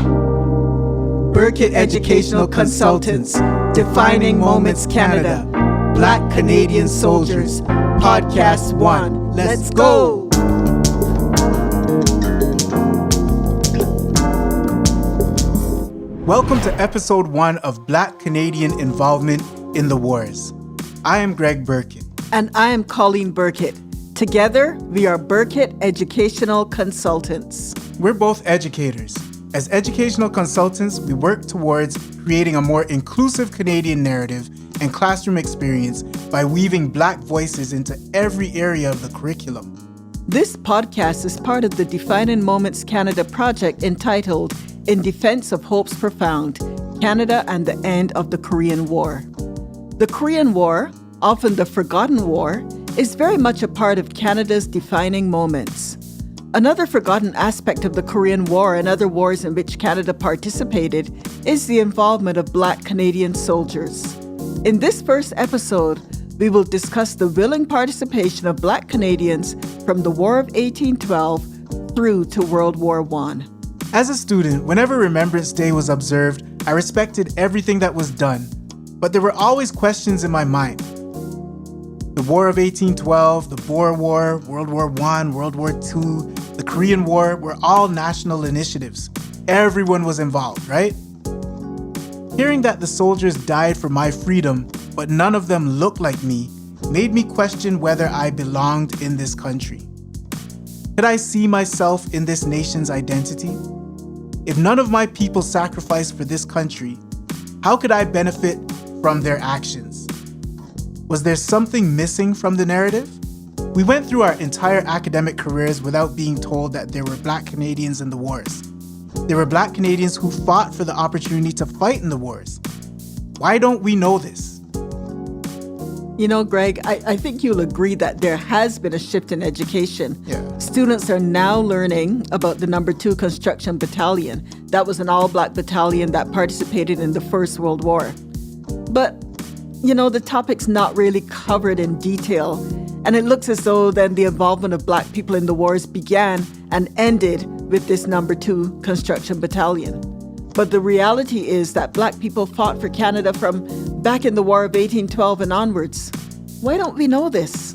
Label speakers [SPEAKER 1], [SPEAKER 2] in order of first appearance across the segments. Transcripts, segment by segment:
[SPEAKER 1] Birkett Educational Consultants, Defining Moments Canada, Black Canadian Soldiers, Podcast 1. Let's go!
[SPEAKER 2] Welcome to Episode 1 of Black Canadian Involvement in the Wars. I am Greg Birkett.
[SPEAKER 1] And I am Colleen Birkett. Together, we are Birkett Educational Consultants.
[SPEAKER 2] We're both educators. As educational consultants, we work towards creating a more inclusive Canadian narrative and classroom experience by weaving Black voices into every area of the curriculum.
[SPEAKER 1] This podcast is part of the Defining Moments Canada project entitled In Defense of Hopes Profound, Canada and the End of the Korean War. The Korean War, often the Forgotten War, is very much a part of Canada's defining moments. Another forgotten aspect of the Korean War and other wars in which Canada participated is the involvement of Black Canadian soldiers. In this first episode, we will discuss the willing participation of Black Canadians from the War of 1812 through to World War I.
[SPEAKER 2] As a student, whenever Remembrance Day was observed, I respected everything that was done, but there were always questions in my mind. The War of 1812, the Boer War, World War I, World War II, the Korean War were all national initiatives. Everyone was involved, right? Hearing that the soldiers died for my freedom, but none of them looked like me, made me question whether I belonged in this country. Could I see myself in this nation's identity? If none of my people sacrificed for this country, how could I benefit from their actions? Was there something missing from the narrative? We went through our entire academic careers without being told that there were Black Canadians in the wars. There were Black Canadians who fought for the opportunity to fight in the wars. Why don't we know this?
[SPEAKER 1] You know, Greg, I think you'll agree that there has been a shift in education.
[SPEAKER 2] Yeah.
[SPEAKER 1] Students are now learning about the No. 2 Construction Battalion. That was an all-Black battalion that participated in the First World War. But, you know, the topic's not really covered in detail. And it looks as though then the involvement of Black people in the wars began and ended with this No. 2 Construction Battalion. But the reality is that Black people fought for Canada from back in the War of 1812 and onwards. Why don't we know this?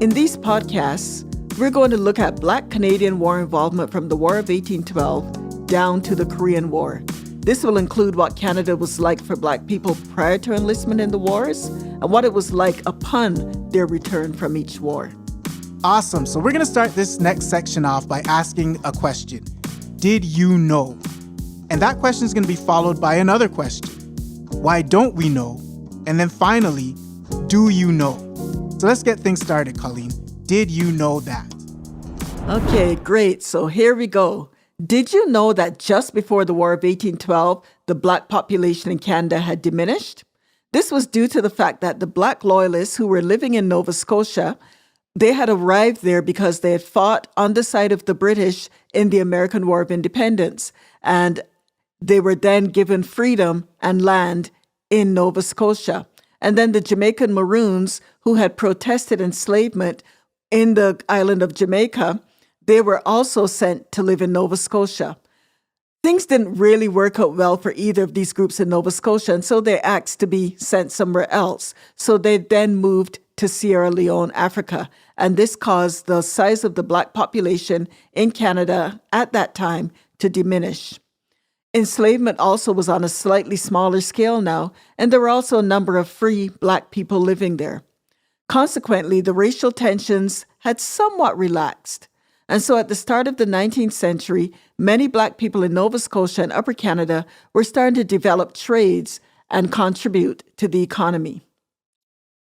[SPEAKER 1] In these podcasts, we're going to look at Black Canadian war involvement from the War of 1812 down to the Korean War. This will include what Canada was like for Black people prior to enlistment in the wars and what it was like upon their return from each war.
[SPEAKER 2] Awesome. So we're going to start this next section off by asking a question. Did you know? And that question is going to be followed by another question. Why don't we know? And then finally, do you know? So let's get things started, Colleen. Did you know that?
[SPEAKER 1] Okay, great. So here we go. Did you know that just before the War of 1812, the Black population in Canada had diminished? This was due to the fact that the Black loyalists who were living in Nova Scotia, they had arrived there because they had fought on the side of the British in the American War of Independence. And they were then given freedom and land in Nova Scotia. And then the Jamaican Maroons, who had protested enslavement in the island of Jamaica, they were also sent to live in Nova Scotia. Things didn't really work out well for either of these groups in Nova Scotia, and so they asked to be sent somewhere else. So they then moved to Sierra Leone, Africa. And this caused the size of the Black population in Canada at that time to diminish. Enslavement also was on a slightly smaller scale now, and there were also a number of free Black people living there. Consequently, the racial tensions had somewhat relaxed. And so at the start of the 19th century, many Black people in Nova Scotia and Upper Canada were starting to develop trades and contribute to the economy.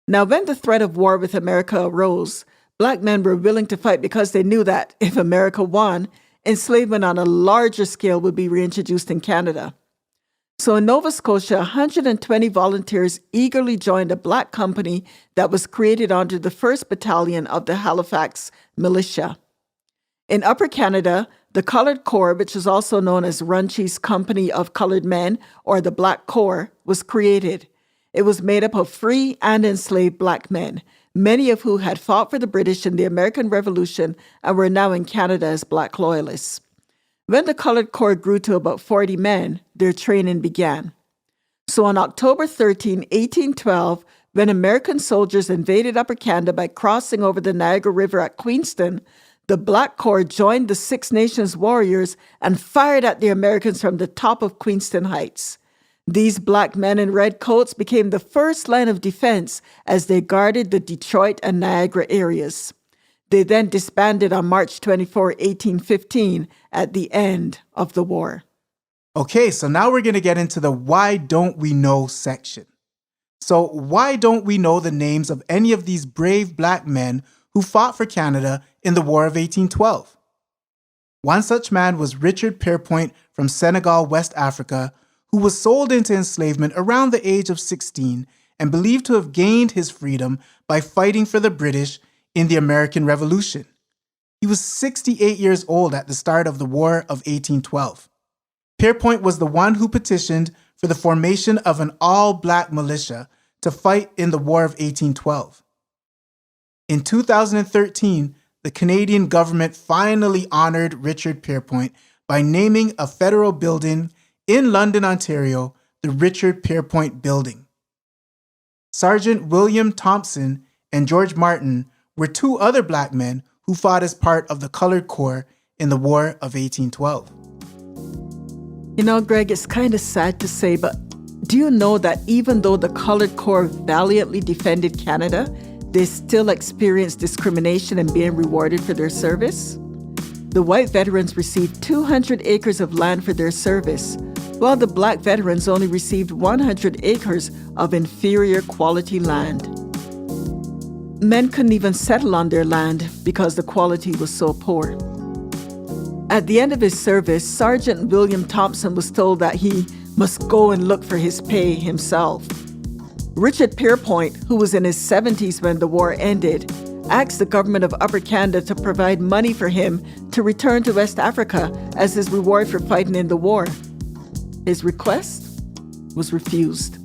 [SPEAKER 1] Now, when the threat of war with America arose, Black men were willing to fight because they knew that if America won, enslavement on a larger scale would be reintroduced in Canada. So in Nova Scotia, 120 volunteers eagerly joined a Black company that was created under the 1st Battalion of the Halifax Militia. In Upper Canada, the Coloured Corps, which is also known as Runche's Company of Coloured Men, or the Black Corps, was created. It was made up of free and enslaved Black men, many of who had fought for the British in the American Revolution and were now in Canada as Black loyalists. When the Colored Corps grew to about 40 men, their training began. So on October 13, 1812, when American soldiers invaded Upper Canada by crossing over the Niagara River at Queenston, the Black Corps joined the Six Nations warriors and fired at the Americans from the top of Queenston Heights. These black men in red coats became the first line of defense as they guarded the Detroit and Niagara areas. They then disbanded on March 24, 1815, at the end of the war.
[SPEAKER 2] Okay, so now we're going to get into the why don't we know section. So why don't we know the names of any of these brave black men who fought for Canada in the War of 1812? One such man was Richard Pierpoint from Senegal, West Africa, who was sold into enslavement around the age of 16 and believed to have gained his freedom by fighting for the British in the American Revolution. He was 68 years old at the start of the War of 1812. Pierpoint was the one who petitioned for the formation of an all-black militia to fight in the War of 1812. In 2013, the Canadian government finally honored Richard Pierpoint by naming a federal building in London, Ontario, the Richard Pierpoint Building. Sergeant William Thompson and George Martin were two other black men who fought as part of the Colored Corps in the War of 1812.
[SPEAKER 1] You know, Greg, it's kind of sad to say, but do you know that even though the Colored Corps valiantly defended Canada, they still experienced discrimination and being rewarded for their service? The white veterans received 200 acres of land for their service, while the black veterans only received 100 acres of inferior quality land. Men couldn't even settle on their land because the quality was so poor. At the end of his service, Sergeant William Thompson was told that he must go and look for his pay himself. Richard Pierpoint, who was in his 70s when the war ended, asked the government of Upper Canada to provide money for him to return to West Africa as his reward for fighting in the war. His request was refused.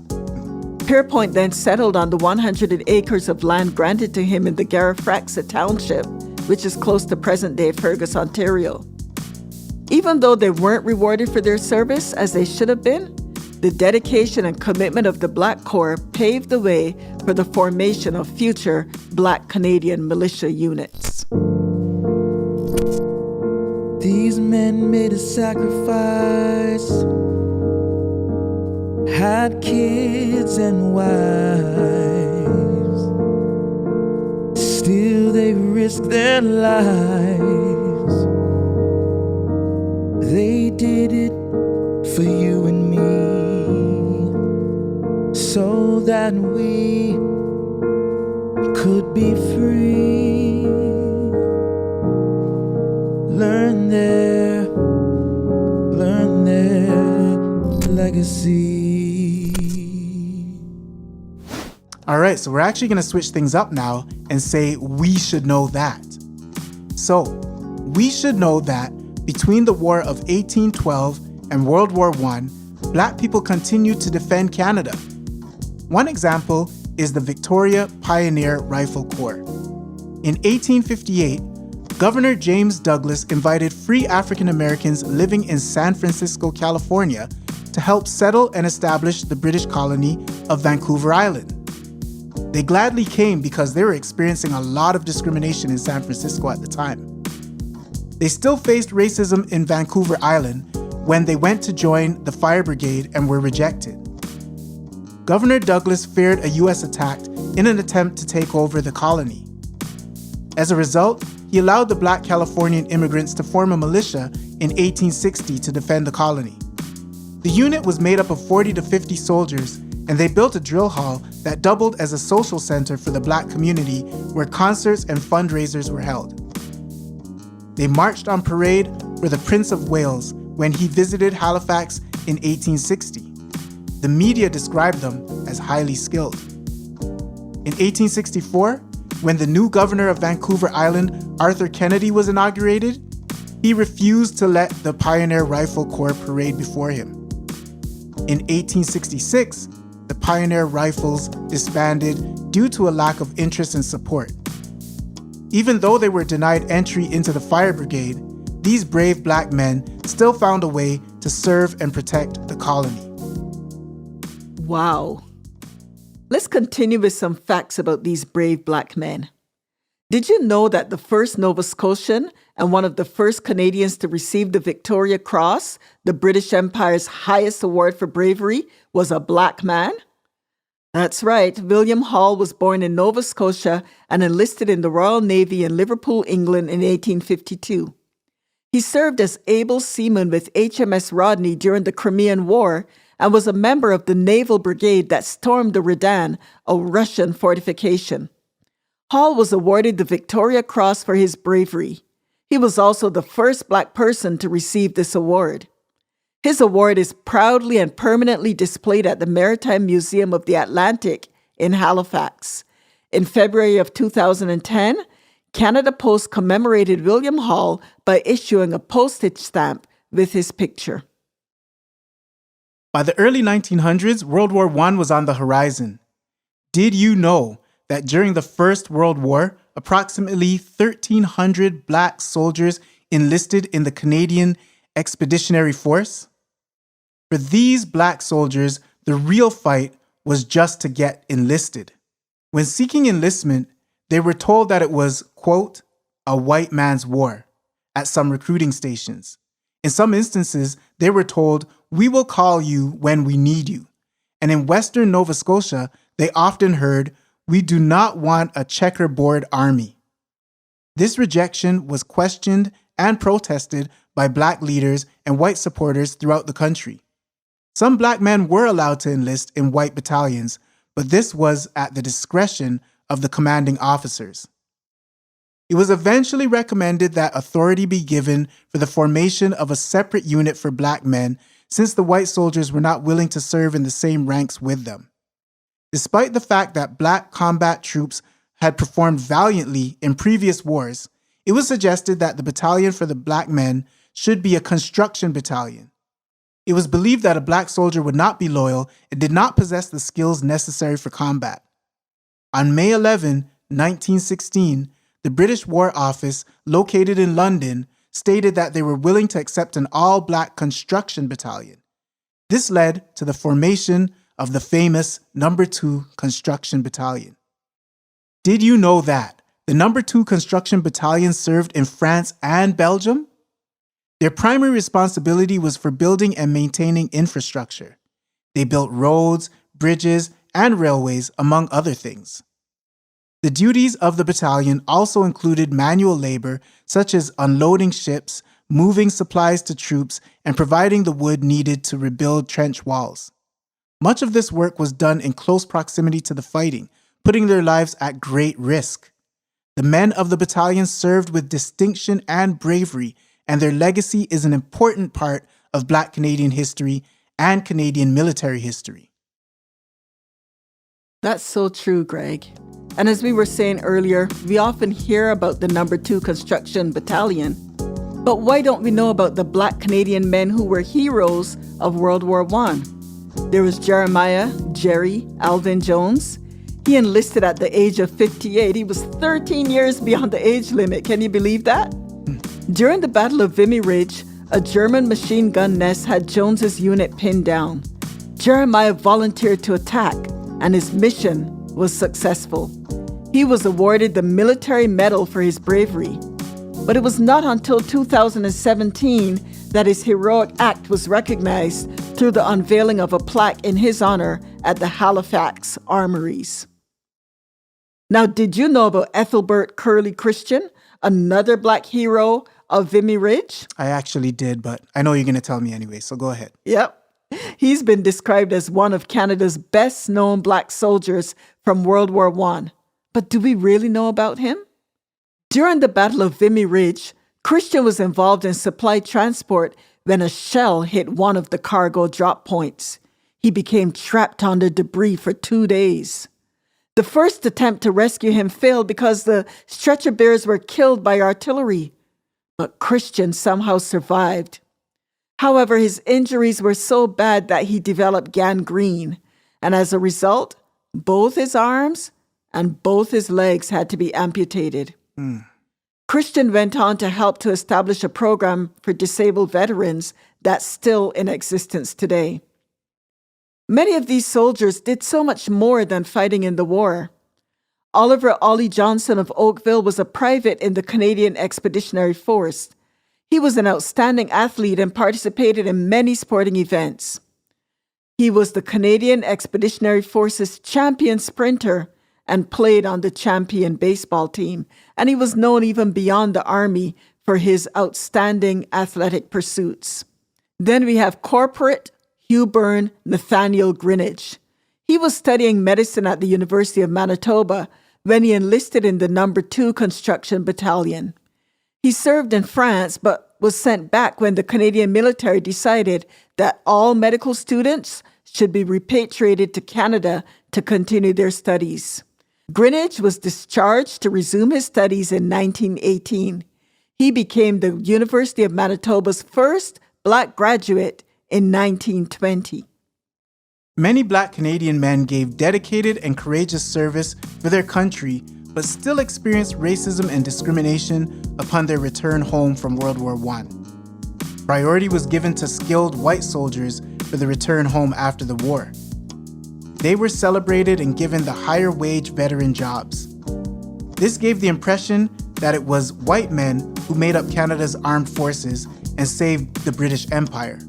[SPEAKER 1] Pierpoint then settled on the 100 acres of land granted to him in the Garifraxa Township, which is close to present-day Fergus, Ontario. Even though they weren't rewarded for their service as they should have been, the dedication and commitment of the Black Corps paved the way for the formation of future Black Canadian militia units.
[SPEAKER 3] These men made a sacrifice, had kids and wives, still they risked their lives. They did it for you and me, so that we could be free. Learn their legacy.
[SPEAKER 2] All right, so we're actually going to switch things up now and say we should know that. So, we should know that between the War of 1812 and World War I, black people continued to defend Canada. One example is the Victoria Pioneer Rifle Corps. In 1858, Governor James Douglas invited free African Americans living in San Francisco, California, to help settle and establish the British colony of Vancouver Island. They gladly came because they were experiencing a lot of discrimination in San Francisco at the time. They still faced racism in Vancouver Island when they went to join the fire brigade and were rejected. Governor Douglas feared a U.S. attack in an attempt to take over the colony. As a result, he allowed the black Californian immigrants to form a militia in 1860 to defend the colony. The unit was made up of 40 to 50 soldiers, and they built a drill hall that doubled as a social center for the black community where concerts and fundraisers were held. They marched on parade for the Prince of Wales when he visited Halifax in 1860. The media described them as highly skilled. In 1864, when the new governor of Vancouver Island, Arthur Kennedy, was inaugurated, he refused to let the Pioneer Rifle Corps parade before him. In 1866, the Pioneer Rifles disbanded due to a lack of interest and support. Even though they were denied entry into the fire brigade, these brave black men still found a way to serve and protect the colony.
[SPEAKER 1] Wow. Let's continue with some facts about these brave black men. Did you know that the first Nova Scotian and one of the first Canadians to receive the Victoria Cross, the British Empire's highest award for bravery, was a black man? That's right. William Hall was born in Nova Scotia and enlisted in the Royal Navy in Liverpool, England in 1852. He served as able seaman with HMS Rodney during the Crimean War and was a member of the naval brigade that stormed the Redan, a Russian fortification. Hall was awarded the Victoria Cross for his bravery. He was also the first black person to receive this award. His award is proudly and permanently displayed at the Maritime Museum of the Atlantic in Halifax. In February of 2010, Canada Post commemorated William Hall by issuing a postage stamp with his picture.
[SPEAKER 2] By the early 1900s, World War I was on the horizon. Did you know that during the First World War, approximately 1,300 black soldiers enlisted in the Canadian Expeditionary Force? For these black soldiers, the real fight was just to get enlisted. When seeking enlistment, they were told that it was, quote, a white man's war at some recruiting stations. In some instances, they were told, we will call you when we need you. And in Western Nova Scotia, they often heard, we do not want a checkerboard army. This rejection was questioned and protested by black leaders and white supporters throughout the country. Some black men were allowed to enlist in white battalions, but this was at the discretion of the commanding officers. It was eventually recommended that authority be given for the formation of a separate unit for black men, since the white soldiers were not willing to serve in the same ranks with them. Despite the fact that black combat troops had performed valiantly in previous wars, it was suggested that the battalion for the black men should be a construction battalion. It was believed that a black soldier would not be loyal and did not possess the skills necessary for combat. On May 11, 1916, the British War Office, located in London, stated that they were willing to accept an all-black construction battalion. This led to the formation of the famous No. 2 Construction Battalion. Did you know that the No. 2 Construction Battalion served in France and Belgium? Their primary responsibility was for building and maintaining infrastructure. They built roads, bridges, and railways, among other things. The duties of the battalion also included manual labor, such as unloading ships, moving supplies to troops, and providing the wood needed to rebuild trench walls. Much of this work was done in close proximity to the fighting, putting their lives at great risk. The men of the battalion served with distinction and bravery, and their legacy is an important part of Black Canadian history and Canadian military history.
[SPEAKER 1] That's so true, Greg. And as we were saying earlier, we often hear about the No. 2 Construction Battalion. But why don't we know about the Black Canadian men who were heroes of World War I? There was Jeremiah Jerry Alvin Jones. He enlisted at the age of 58. He was 13 years beyond the age limit. Can you believe that? During the Battle of Vimy Ridge, a German machine gun nest had Jones's unit pinned down. Jeremiah volunteered to attack, and his mission was successful. He was awarded the Military Medal for his bravery. But it was not until 2017 that his heroic act was recognized through the unveiling of a plaque in his honor at the Halifax Armories. Now, did you know about Ethelbert Curley Christian, another Black hero of Vimy Ridge?
[SPEAKER 2] I actually did, but I know you're going to tell me anyway, so go ahead.
[SPEAKER 1] Yep. He's been described as one of Canada's best-known Black soldiers from World War I. But do we really know about him? During the Battle of Vimy Ridge, Christian was involved in supply transport when a shell hit one of the cargo drop points. He became trapped under debris for 2 days. The first attempt to rescue him failed because the stretcher bearers were killed by artillery. But Christian somehow survived. However, his injuries were so bad that he developed gangrene, and as a result, both his arms and both his legs had to be amputated. Christian went on to help to establish a program for disabled veterans that's still in existence today. Many of these soldiers did so much more than fighting in the war. Oliver Ollie Johnson of Oakville was a private in the Canadian Expeditionary Force. He was an outstanding athlete and participated in many sporting events. He was the Canadian Expeditionary Force's champion sprinter and played on the champion baseball team, and he was known even beyond the Army for his outstanding athletic pursuits. Then we have Corporate Hugh Byrne Nathaniel Greenidge. He was studying medicine at the University of Manitoba when he enlisted in the No. 2 Construction Battalion. He served in France but was sent back when the Canadian military decided that all medical students should be repatriated to Canada to continue their studies. Greenidge was discharged to resume his studies in 1918. He became the University of Manitoba's first Black graduate in 1920.
[SPEAKER 2] Many Black Canadian men gave dedicated and courageous service for their country, but still experienced racism and discrimination upon their return home from World War I. Priority was given to skilled white soldiers for the return home after the war. They were celebrated and given the higher wage veteran jobs. This gave the impression that it was white men who made up Canada's armed forces and saved the British Empire.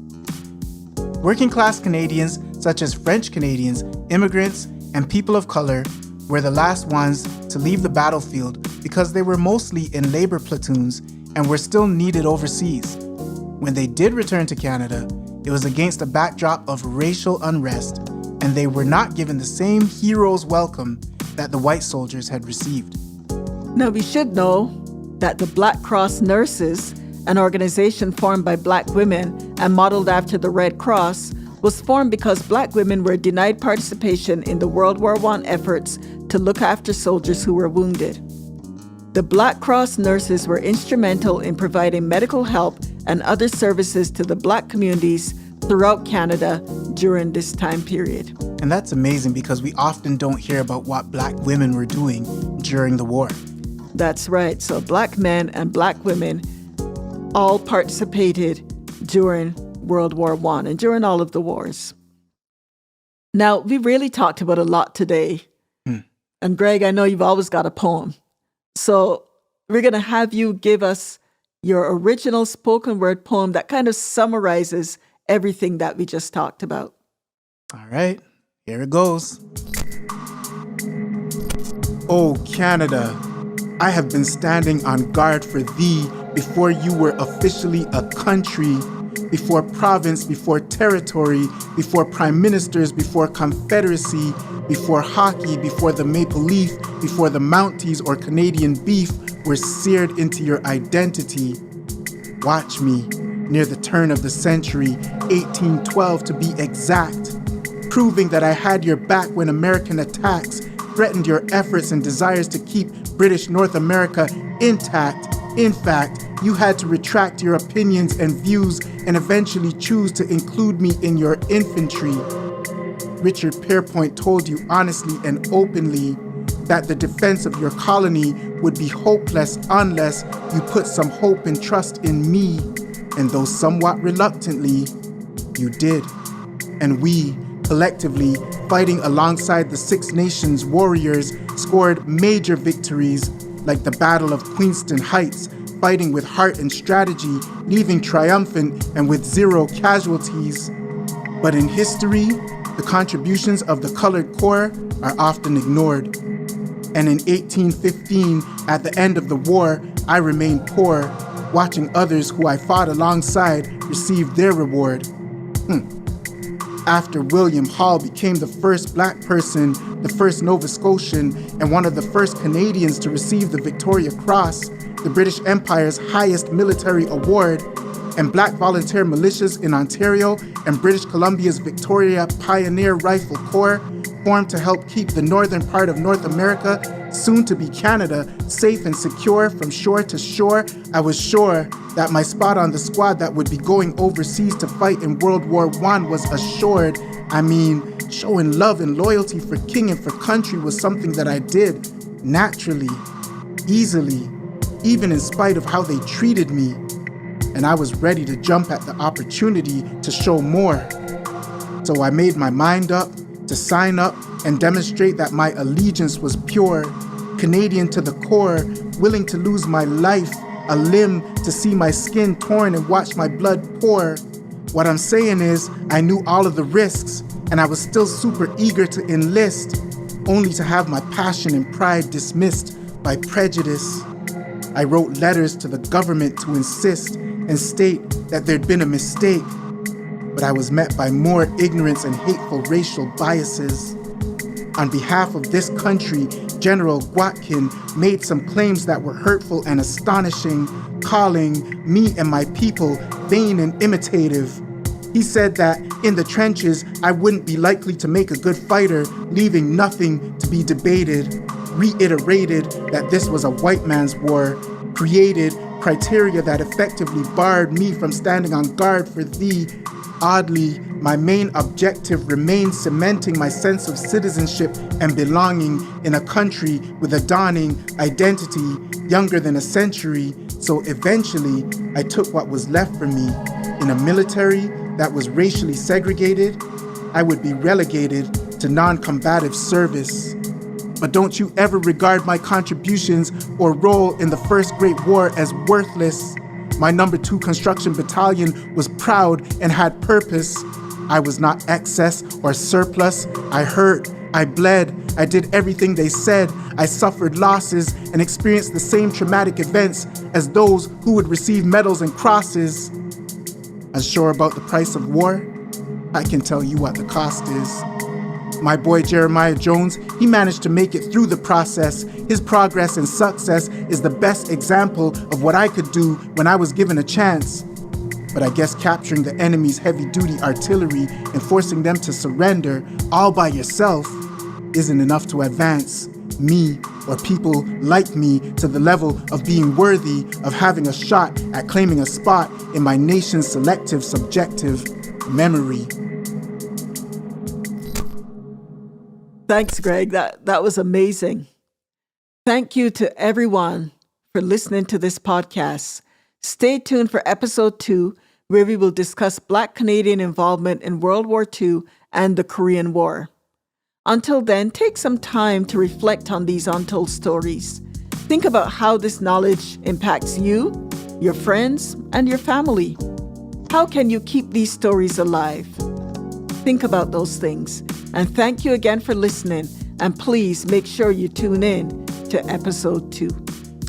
[SPEAKER 2] Working class Canadians, such as French Canadians, immigrants, and people of color, were the last ones to leave the battlefield because they were mostly in labor platoons and were still needed overseas. When they did return to Canada, it was against a backdrop of racial unrest, and they were not given the same hero's welcome that the white soldiers had received.
[SPEAKER 1] Now, we should know that the Black Cross Nurses, an organization formed by Black women and modeled after the Red Cross, was formed because Black women were denied participation in the World War I efforts to look after soldiers who were wounded. The Black Cross nurses were instrumental in providing medical help and other services to the Black communities throughout Canada during this time period.
[SPEAKER 2] And that's amazing because we often don't hear about what Black women were doing during the war.
[SPEAKER 1] That's right. So Black men and Black women all participated during World War I and during all of the wars. Now, we really talked about a lot today. And Greg, I know you've always got a poem. So we're going to have you give us your original spoken word poem that kind of summarizes everything that we just talked about.
[SPEAKER 2] All right, here it goes. Oh, Canada, I have been standing on guard for thee before you were officially a country, before province, before territory, before prime ministers, before confederacy, before hockey, before the maple leaf, before the Mounties or Canadian beef were seared into your identity. Watch me, near the turn of the century, 1812 to be exact, proving that I had your back when American attacks threatened your efforts and desires to keep British North America intact. In fact, you had to retract your opinions and views and eventually choose to include me in your infantry. Richard Pierpoint told you honestly and openly that the defense of your colony would be hopeless unless you put some hope and trust in me. And though somewhat reluctantly, you did. And we, collectively, fighting alongside the Six Nations warriors, scored major victories like the Battle of Queenston Heights, fighting with heart and strategy, leaving triumphant and with 0 casualties. But in history, the contributions of the Colored Corps are often ignored. And in 1815, at the end of the war, I remained poor, watching others who I fought alongside receive their reward. After William Hall became the first Black person, the first Nova Scotian, and one of the first Canadians to receive the Victoria Cross, the British Empire's highest military award, and Black volunteer militias in Ontario and British Columbia's Victoria Pioneer Rifle Corps formed to help keep the northern part of North America, soon to be Canada, safe and secure from shore to shore, I was sure that my spot on the squad that would be going overseas to fight in World War I was assured. I mean, showing love and loyalty for king and for country was something that I did naturally, easily, even in spite of how they treated me. And I was ready to jump at the opportunity to show more. So I made my mind up to sign up and demonstrate that my allegiance was pure, Canadian to the core, willing to lose my life, a limb to see my skin torn and watch my blood pour. What I'm saying is, I knew all of the risks, and I was still super eager to enlist, only to have my passion and pride dismissed by prejudice. I wrote letters to the government to insist and state that there'd been a mistake, but I was met by more ignorance and hateful racial biases. On behalf of this country, General Guatkin made some claims that were hurtful and astonishing, calling me and my people vain and imitative. He said that in the trenches, I wouldn't be likely to make a good fighter, leaving nothing to be debated. Reiterated that this was a white man's war, created criteria that effectively barred me from standing on guard for thee. Oddly, my main objective remained cementing my sense of citizenship and belonging in a country with a dawning identity younger than a century, so eventually I took what was left for me. In a military that was racially segregated, I would be relegated to non-combative service. But don't you ever regard my contributions or role in the First Great War as worthless. My number 2 construction battalion was proud and had purpose. I was not excess or surplus. I hurt, I bled, I did everything they said. I suffered losses and experienced the same traumatic events as those who would receive medals and crosses. Unsure about the price of war? I can tell you what the cost is. My boy Jeremiah Jones, he managed to make it through the process. His progress and success is the best example of what I could do when I was given a chance. But I guess capturing the enemy's heavy-duty artillery and forcing them to surrender all by yourself isn't enough to advance me or people like me to the level of being worthy of having a shot at claiming a spot in my nation's selective subjective memory.
[SPEAKER 1] Thanks, Greg. That was amazing. Thank you to everyone for listening to this podcast. Stay tuned for episode 2, where we will discuss Black Canadian involvement in World War II and the Korean War. Until then, take some time to reflect on these untold stories. Think about how this knowledge impacts you, your friends, and your family. How can you keep these stories alive? Think about those things. And thank you again for listening. And please make sure you tune in to episode 2.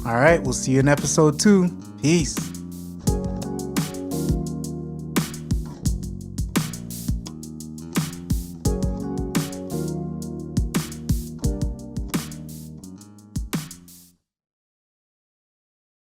[SPEAKER 2] All right, we'll see you in episode 2. Peace.